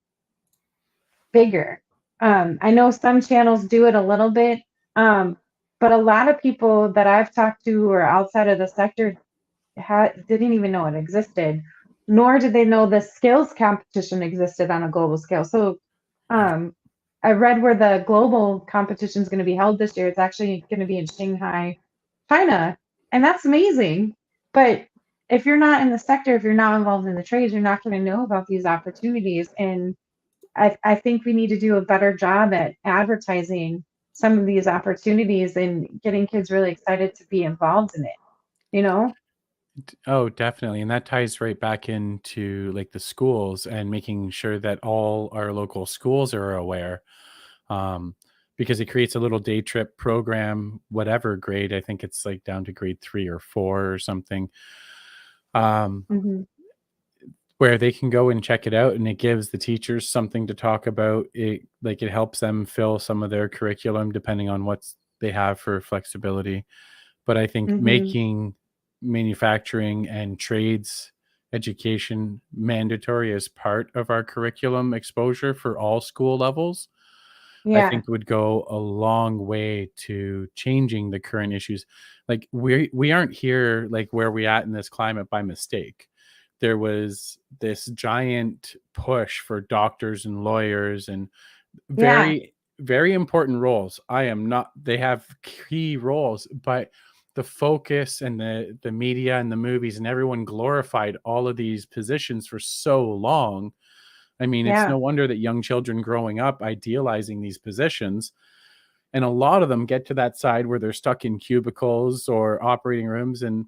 bigger. I know some channels do it a little bit, but a lot of people that I've talked to who are outside of the sector didn't even know it existed, nor did they know the skills competition existed on a global scale. So Yeah. um, I read where the global competition is going to be held this year. It's actually going to be in Shanghai, China, and that's amazing. But if you're not in the sector, if you're not involved in the trades, you're not going to know about these opportunities. And I think we need to do a better job at advertising some of these opportunities and getting kids really excited to be involved in it, you know? Oh, definitely. And that ties right back into like the schools and making sure that all our local schools are aware. Um, because it creates a little day trip program, whatever grade. I think it's like down to grade 3 or 4 or something. Um, Hmm. where they can go and check it out, and it gives the teachers something to talk about. It helps them fill some of their curriculum depending on what they have for flexibility. But I think Hmm. making manufacturing and trades education mandatory as part of our curriculum exposure for all school levels, I Yeah. think would go a long way to changing the current issues. Like we aren't here like where we at in this climate by mistake. There was this giant push for doctors and lawyers and Yeah. very, very important roles. I am not, they have key roles, but the focus and the media and the movies and everyone glorified all of these positions for so long. I mean, it's Yeah. no wonder that young children growing up idealizing these positions, and a lot of them get to that side where they're stuck in cubicles or operating rooms. And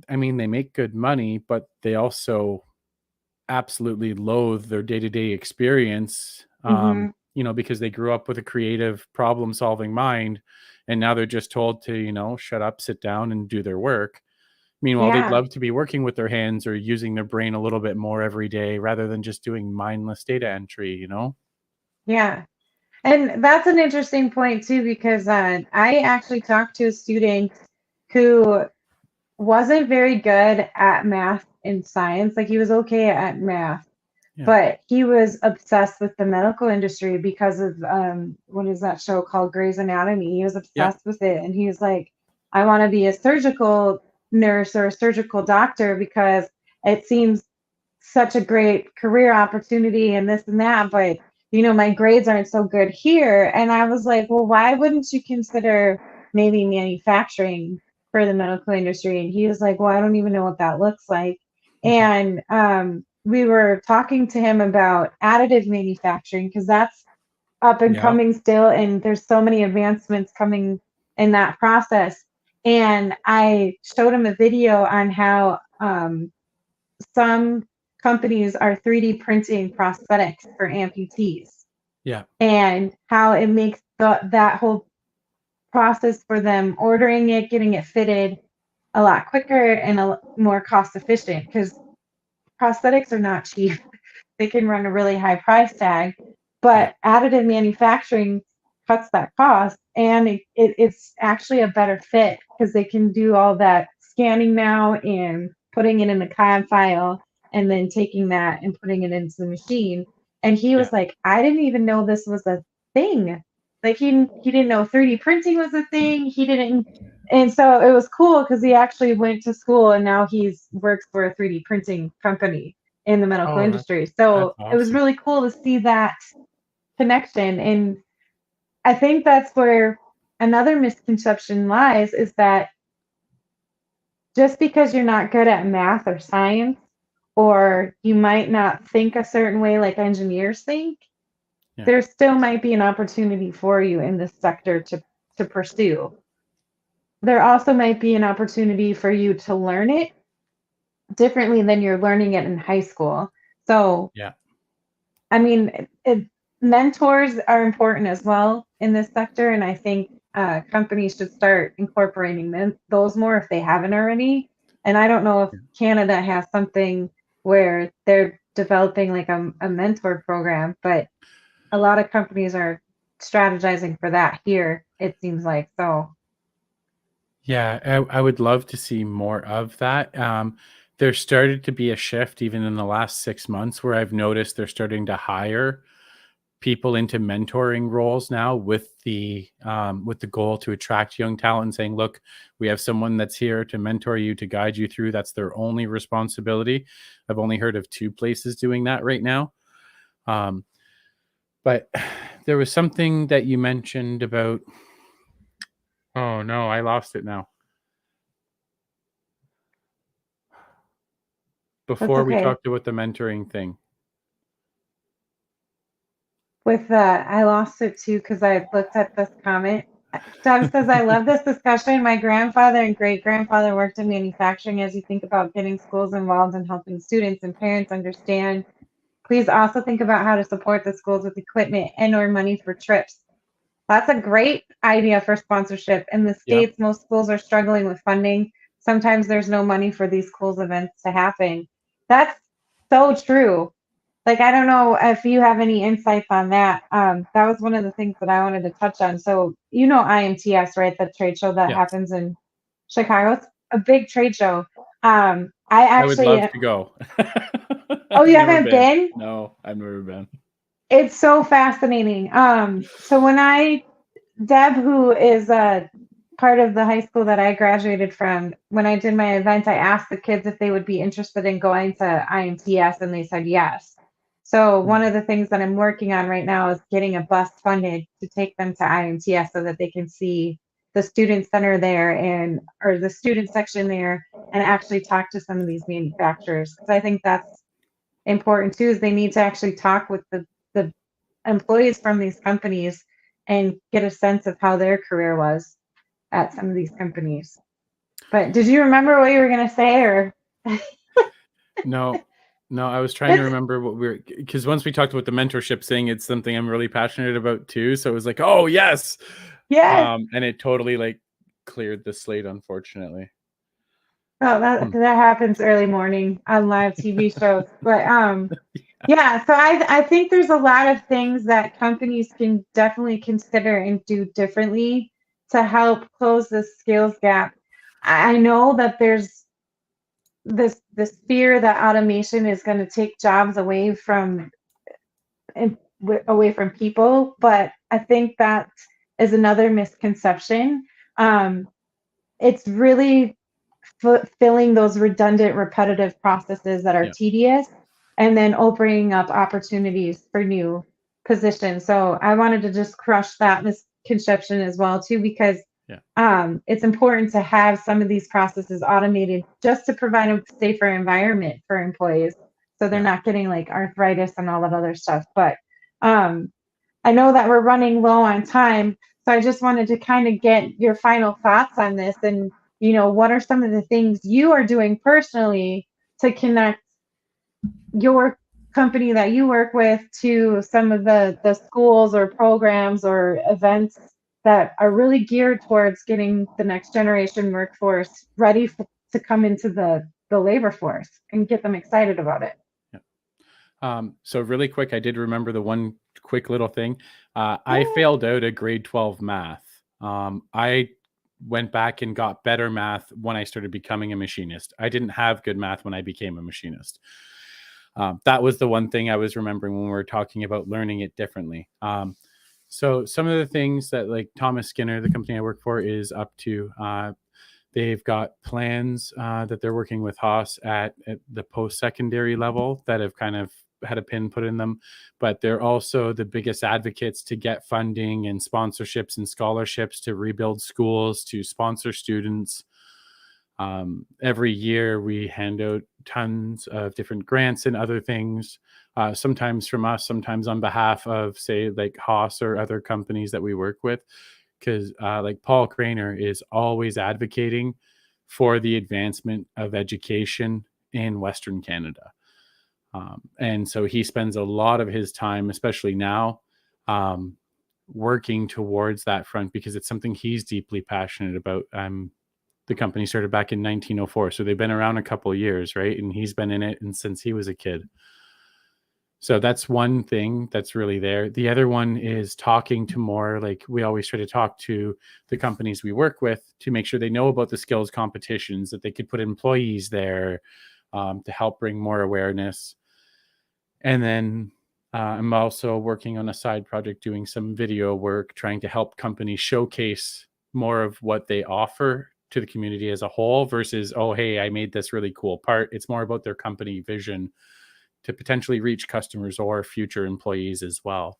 I mean, they make good money, but they also absolutely loathe their day-to-day experience, Hmm. because they grew up with a creative problem solving mind, and now they're just told to, shut up, sit down and do their work. Meanwhile, they'd Yeah. love to be working with their hands or using their brain a little bit more every day rather than just doing mindless data entry. Yeah. And that's an interesting point too, because I actually talked to a student who wasn't very good at math and science. Like he was okay at math, Yeah. but he was obsessed with the medical industry because of what is that show called Grey's Anatomy. He was Yeah. obsessed with it, and he was like, I want to be a surgical nurse or a surgical doctor because it seems such a great career opportunity and this and that, but my grades aren't so good here. And I was like, well, why wouldn't you consider maybe manufacturing for the medical industry? And he was like, well, I don't even know what that looks like. Mhm. And we were talking to him about additive manufacturing because that's up and Yeah. coming still, and there's so many advancements coming in that process. And I showed him a video on how some companies are 3D printing prosthetics for amputees, Yeah. and how it makes that whole process for them ordering it, getting it fitted a lot quicker and more cost efficient because prosthetics are not cheap. They can run a really high price tag, Yeah. but additive manufacturing cuts that cost, and it's actually a better fit because they can do all that scanning now and putting it in the CAD file and then taking that and putting it into the machine. And he Yeah. was like, I didn't even know this was a thing. Like he didn't know 3D printing was a thing. He didn't, and so it was cool because he actually went to school and now he's works for a 3D printing company in the medical Oh, industry. that's So it was awesome. really cool to see that connection. And I think that's where another misconception lies is that just because you're not good at math or science, or you might not think a certain way like engineers think, Yeah. there still might be an opportunity for you in this sector to pursue. there also might be an opportunity for you to learn it differently than you're learning it in high school. So, Yeah. I mean, mentors are important as well in this sector, and I think companies should start incorporating those more if they haven't already. And I don't know if Canada has something where they're developing like a mentor program, but a lot of companies are strategizing for that here, it seems like. So, Yeah, I would love to see more of that. There started to be a shift even in the last 6 months where I've noticed they're starting to hire people into mentoring roles now with the goal to attract young talent and saying, look, we have someone that's here to mentor you, to guide you through. That's their only responsibility. I've only heard of 2 places doing that right now. Um, but there was something that you mentioned about, oh no, I lost it now. that's Before we okay. talked about the mentoring thing. With I lost it too because I looked at this comment. Deb says, I love this discussion. My grandfather and great grandfather worked in manufacturing. As you think about getting schools involved and helping students and parents understand, please also think about how to support the schools with equipment and or money for trips. That's a great idea for sponsorship. In the Yeah. States, most schools are struggling with funding. Sometimes there's no money for these schools events to happen. That's so true. Like, I don't know if you have any insights on that. That was one of the things that I wanted to touch on. So, you know, IMTS, right? The trade show that Yes. happens in Chicago. It's a big trade show. I I would love actually, to go. oh, I've you never haven't been. been? No, I've never been. It's so fascinating. So when Deb, who is part of the high school that I graduated from, when I did my event, I asked the kids if they would be interested in going to IMTS, and they said yes. So one of the things that I'm working on right now is getting a bus funded to take them to IMTS so that they can see the student center there and or the student section there and actually talk to some of these manufacturers. Because I think that's important too, is they need to actually talk with the employees from these companies and get a sense of how their career was at some of these companies. But did you remember what you were going to say or No, no, I was trying to it's remember what because once we talked about the mentorship thing, it's something I'm really passionate about too. So it was like, oh yes. yes. And it totally like cleared the slate, unfortunately. Oh, Hmm. that happens early morning on live TV shows. But yeah, so I think there's a lot of things that companies can definitely consider and do differently to help close the skills gap. I know that there's this fear that automation is going to take jobs away from away from people, but I think that is another misconception. Um, it's really filling those redundant, repetitive processes that are Yeah. tedious and then opening up opportunities for new positions. So I wanted to just crush that misconception as well too, because Yeah. it's important to have some of these processes automated just to provide a safer environment for employees so they're Yeah. not getting like arthritis and all that other stuff. But um, I know that we're running low on time, so I just wanted to kind of get your final thoughts on this and, you know, what are some of the things you are doing personally to connect your company that you work with to some of the schools or programs or events that are really geared towards getting the next generation workforce ready to come into the labor force and get them excited about it. Yeah. So really quick, I did remember the one quick little thing. I failed out a grade 12 math. I went back and got better math when I started becoming a machinist. I didn't have good math when I became a machinist. That was the one thing I was remembering when we were talking about learning it differently. So some of the things that like Thomas Skinner, the company I work for, is up to. They've got plans that they're working with Haas at the post-secondary level that have kind of had a pin put in them, but they're also the biggest advocates to get funding and sponsorships and scholarships to rebuild schools, to sponsor students. Every year we hand out tons of different grants and other things, sometimes from us, sometimes on behalf of, say, like Haas or other companies that we work with. because like Paul Craner is always advocating for the advancement of education in Western Canada. And so he spends a lot of his time, especially now, um, working towards that front because it's something he's deeply passionate about. The company started back in 1904, so they've been around a couple of years, right? And he's been in it and since he was a kid. So that's one thing that's really there. The other one is talking to more, like we always try to talk to the companies we work with to make sure they know about the skills competitions, that they could put employees there to help bring more awareness. And then I'm also working on a side project doing some video work, trying to help companies showcase more of what they offer to the community as a whole versus, oh, hey, I made this really cool part. It's more about their company vision to potentially reach customers or future employees as well,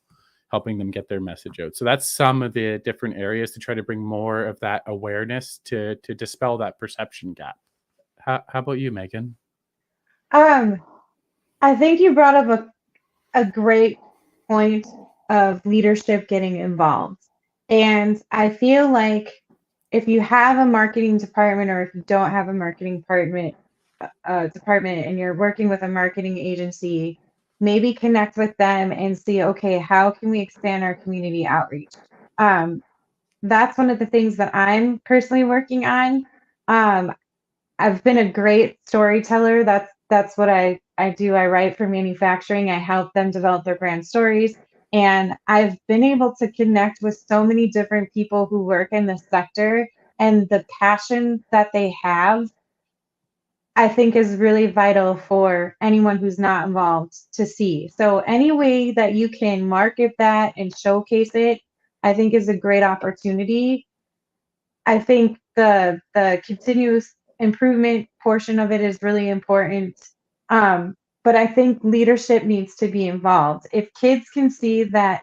helping them get their message out. So that's some of the different areas to try to bring more of that awareness to dispel that perception gap. How about you, Megan? Um, I think you brought up a great point of leadership getting involved. And I feel like if you have a marketing department or if you don't have a marketing department and you're working with a marketing agency, maybe connect with them and see, okay, how can we expand our community outreach? Um, that's one of the things that I'm personally working on. Um, I've been a great storyteller. That's what I do. I write for manufacturing. I help them develop their brand stories. And I've been able to connect with so many different people who work in the sector, and the passion that they have, I think, is really vital for anyone who's not involved to see. So any way that you can market that and showcase it, I think is a great opportunity. I think the continuous improvement portion of it is really important. But I think leadership needs to be involved. If kids can see that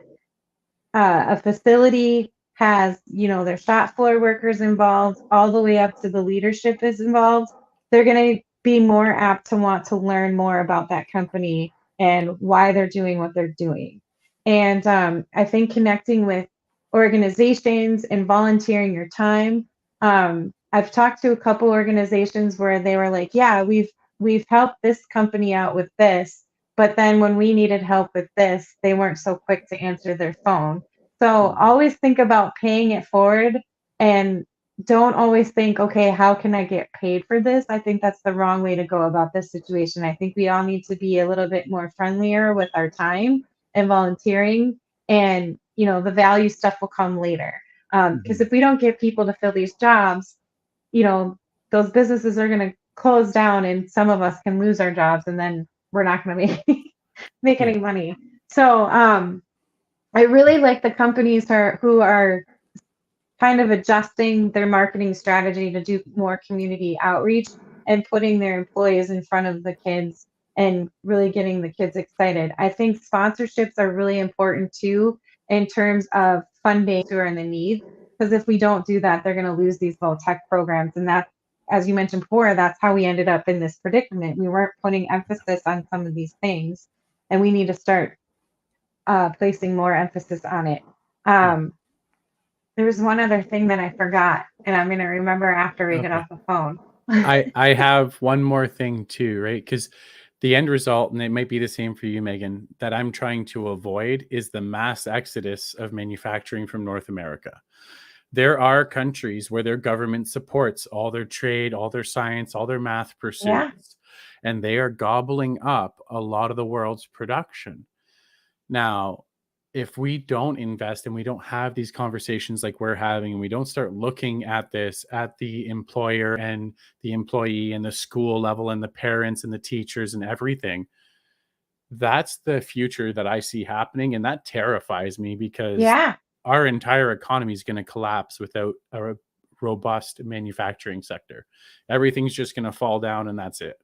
a facility has, their shop floor workers involved, all the way up to the leadership is involved, they're going to be more apt to want to learn more about that company and why they're doing what they're doing. And I think connecting with organizations and volunteering your time. I've talked to a couple organizations where they were like, yeah, we've helped this company out with this, but then when we needed help with this, they weren't so quick to answer their phone. So always think about paying it forward, and don't always think, okay, how can I get paid for this? I think that's the wrong way to go about this situation. I think we all need to be a little bit more friendlier with our time and volunteering, and the value stuff will come later. Because if we don't get people to fill these jobs, those businesses are going to close down, and some of us can lose our jobs, and then we're not going to make Yeah. any money. So I really like the companies who are kind of adjusting their marketing strategy to do more community outreach and putting their employees in front of the kids and really getting the kids excited. I think sponsorships are really important too in terms of funding who are in the need, because if we don't do that, they're going to lose these low tech programs. And that, as you mentioned before, that's how we ended up in this predicament. We weren't putting emphasis on some of these things, and we need to start placing more emphasis on it. There was one other thing that I forgot, and I'm going to remember after we get Okay. off the phone. I have one more thing too, right? Because the end result, and it might be the same for you, Megan, that I'm trying to avoid is the mass exodus of manufacturing from North America. There are countries where their government supports all their trade, all their science, all their math Yeah, pursuits, and they are gobbling up a lot of the world's production. Now, if we don't invest and we don't have these conversations like we're having, and we don't start looking at this at the employer and the employee and the school level and the parents and the teachers and everything, that's the future that I see happening. And that terrifies me because yeah, our entire economy is going to collapse without a robust manufacturing sector. Everything's just going to fall down and that's it.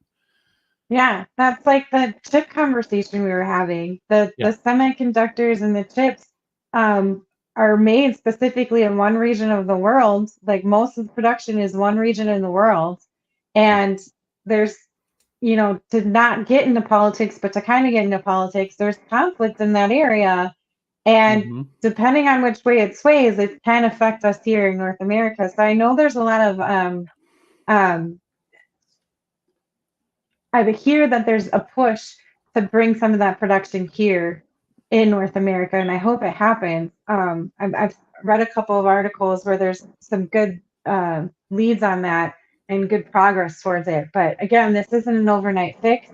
yeah. That's like the chip conversation we were having. The Yeah. semiconductors and the chips um, are made specifically in one region of the world. Like most of the production is one region in the world, Yeah. and there's to not get into politics, but to kind of get into politics, there's conflict in that area. And Mm-hmm. depending on which way it sways, it can affect us here in North America. So I know there's a lot of um, I hear that there's a push to bring some of that production here in North America, and I hope it happens. I've read a couple of articles where there's some good leads on that and good progress towards it. But again, this isn't an overnight fix.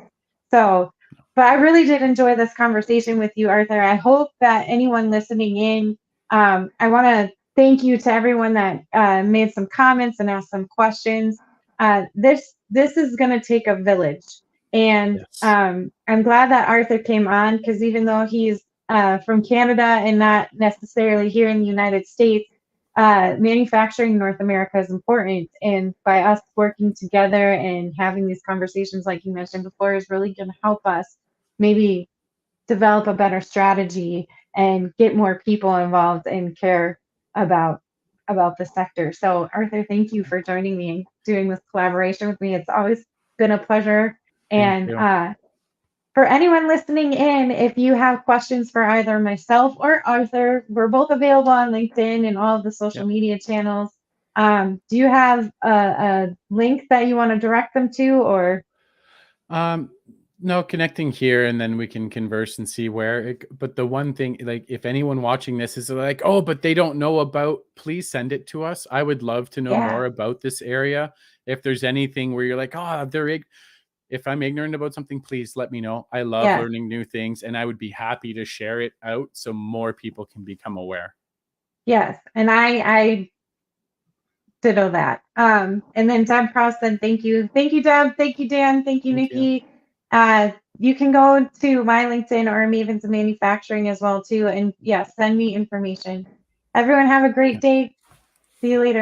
So, but I really did enjoy this conversation with you, Arthur. I hope that anyone listening in, I want to thank you to everyone that made some comments and asked some questions. This is going to take a village, and Yes. I'm glad that Arthur came on, because even though he's from Canada and not necessarily here in the United States, manufacturing in North America is important, and by us working together and having these conversations, like you mentioned before, is really going to help us maybe develop a better strategy and get more people involved and care about the sector. So Arthur, thank you for joining me and doing this collaboration with me. It's always been a pleasure. Thank And you. for anyone listening in, if you have questions for either myself or Arthur, we're both available on LinkedIn and all of the social Yep. media channels. Do you have a link that you want to direct them to, or? Um, no, connecting here and then we can converse and see where but the one thing, like, if anyone watching this is like, oh, but they don't know about, please send it to us. I would love to know Yeah, more about this area. If there's anything where you're like, oh, if I'm ignorant about something, please let me know. I love yes, learning new things and I would be happy to share it out so more people can become aware. yes. And I ditto that. And then Deb Cross said, thank you. Thank you, Deb. Thank you, Dan. Thank you, Thank you. Nikki. You can go to my LinkedIn or Mavens of Manufacturing as well, too. And yeah, send me information. Everyone have a great day. See you later.